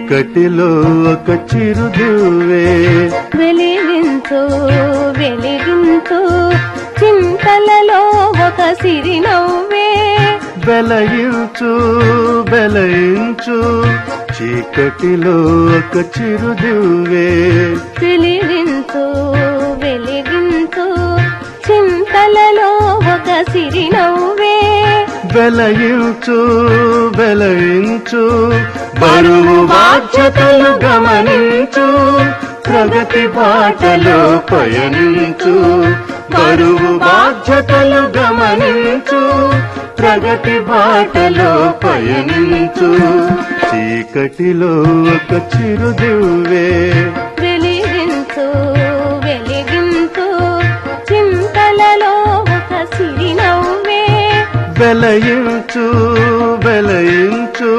చీకటిలో ఒక చిరుదివ్వే వెలిగించు వెలిగించు చింతలలో ఒక సిరినవ్వే వెలయించు వెలయించు చీకటిలో ఒక చిరుదివ్వే వెలిగించు వెలిగించు చింతలలో ఒక సిరినవ్వే వెలయించు వెలయించు బరువు బాధ్యతలు గమనించు ప్రగతి బాటలో పయనించు బరువు బాధ్యతలు గమనించు ప్రగతి బాటలో పయనించు చీకటిలో ఒక చిరుదివ్వే వెలిగించు వెలిగించు చింతలలో ఒక సిరినవ్వే వెలయించు వెలయించు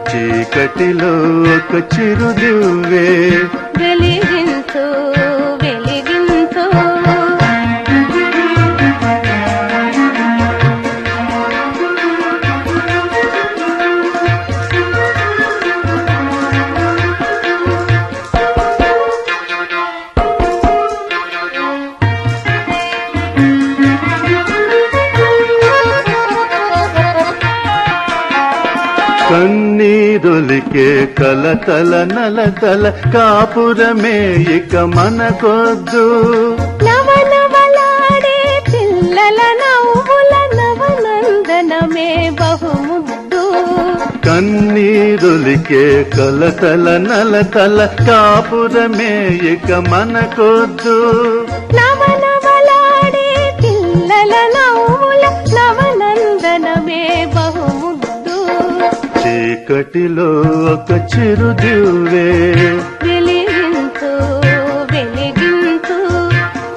చీకటిలో ఒక చిరుదివ్వే వెలిగించు వెలిగించు కన్నీరులికే కలతల నలతల కాపురమే ఇక మనకొద్దు నవనవలాడే పిల్లల నవ్వుల నవనందనమే బహుముద్దు కన్నీరులికే కలతల నలతల కాపురమే ఇక మనకొద్దు నవనవలాడే పిల్లల నవ్వుల నవనందనమే బహుముద్దు చీకటిలో ఒక చిరుదివ్వే వెలిగించు వెలిగించు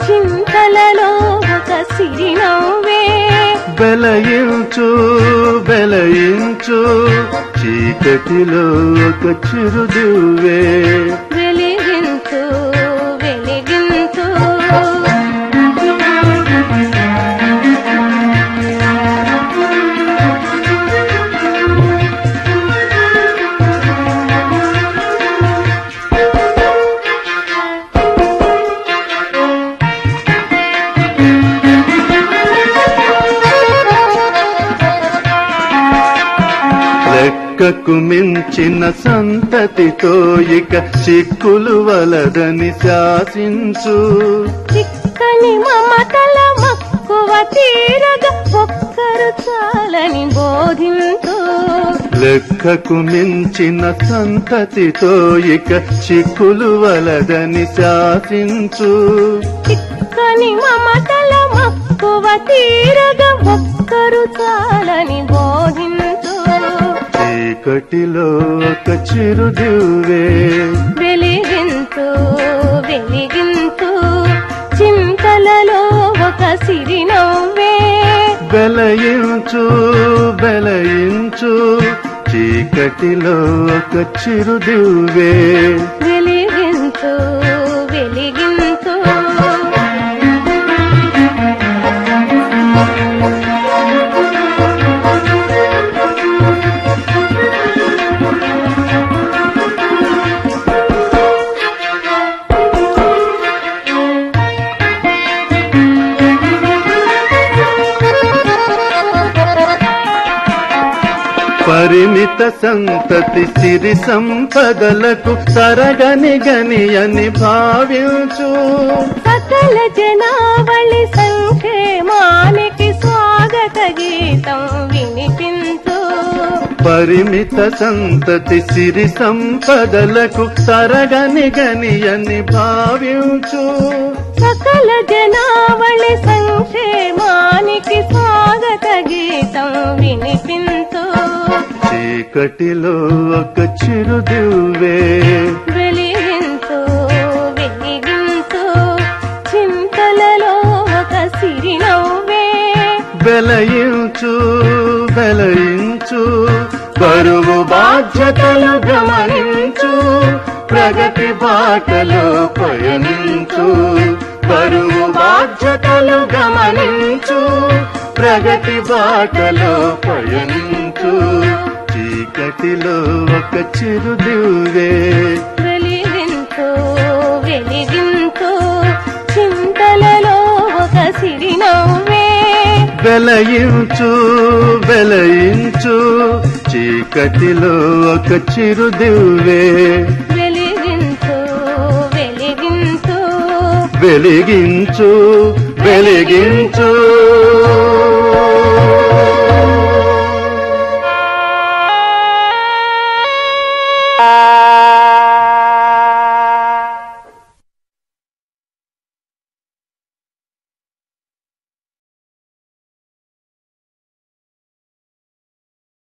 చింతలలో ఒక సిరినవ్వే వెలయించు వెలయించు చీకటిలో ఒక చిరుదివ్వే వెలిగించు వెలిగించు లెక్కకు మించిన సంతతితో ఇక చిక్కులు వలదని శాసించు చిక్కని మమతల మక్కువ తీరగా ఒక్కరు చాలని బోధించు లెక్కకు మించిన సంతతితో ఇక చిక్కులు వలదని శాసించు చిక్కని మమతల మక్కువ తీరగా ఒక్కరు చాలని బోధించు చీకటిలో ఒక చిరుదివ్వే వెలిగించు వెలిగించు చింతలలో ఒక సిరినవ్వే వెలయించు వెలయించు చీకటిలో ఒక చిరుదివ్వే వెలిగించు వెలిగించు పరిమిత సంతతి సిరి సంపదలకు తరగని గని అని భావించు సకల జనావళి సంక్షేమానికి స్వాగత గీతం వినిపించు పరిమిత సంతతి సిరి సంపదలకు తరగని గని అని భావించు సకల జనావళి సంక్షేమానికి స్వాగత గీతం వినిపించు చీకటిలో ఒక చిరుదివ్వే వెలిగించు వెలిగించు చింతలలో ఒక సిరినవ్వే వెలయించు వెలయించు బరువు బాధ్యతలు గమనించు ప్రగతి బాటలో పయనించు బరువు బాధ్యతలు గమనించు ప్రగతి బాటలో పయనించు చీకటిలో ఒక చిరుదివ్వే వెలిగింతో వెలిగింతో చింతలలో ఒక సిరినవ్వే వెలయించు వెలయించు చీకటిలో ఒక చిరుదివ్వే వెలిగింతో వెలిగింతో వెలిగించు వెలిగించు